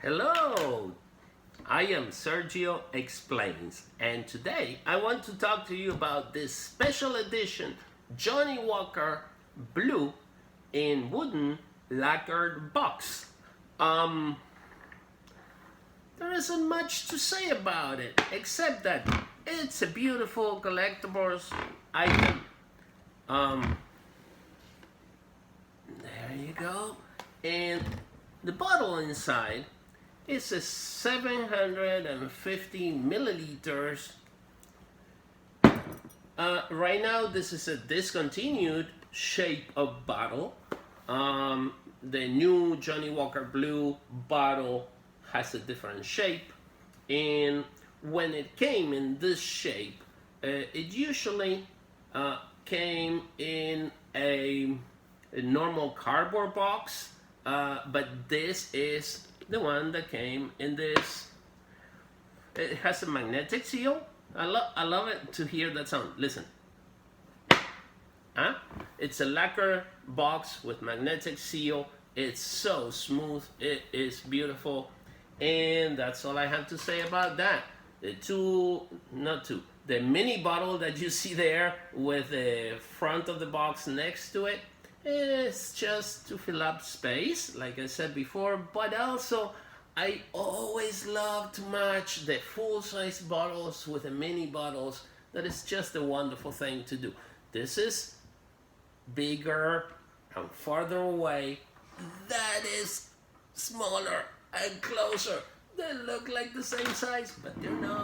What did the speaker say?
Hello, I am Sergio Explains, and today I want to talk to you about this special edition Johnnie Walker Blue in wooden lacquered box. Um, there isn't much to say about it except that it's a beautiful collectibles item. Um, there you go, and the bottle inside is a 750 milliliters. Right now, this is a discontinued shape of bottle. The new Johnnie Walker Blue bottle has a different shape, and when it came in this shape, it usually came in a normal cardboard box, but this is the one that came in this. It has a magnetic seal. I love it to hear that sound. Listen. Huh? It's a lacquer box with magnetic seal. It's so smooth. It is beautiful. And that's all I have to say about that. The mini bottle that you see there with the front of the box next to it is just to fill up space, like I said before, but also I always love to match the full-size bottles with the mini bottles. That is just a wonderful thing to do. This is bigger and farther away. That is smaller and closer. They look like the same size, but they're not.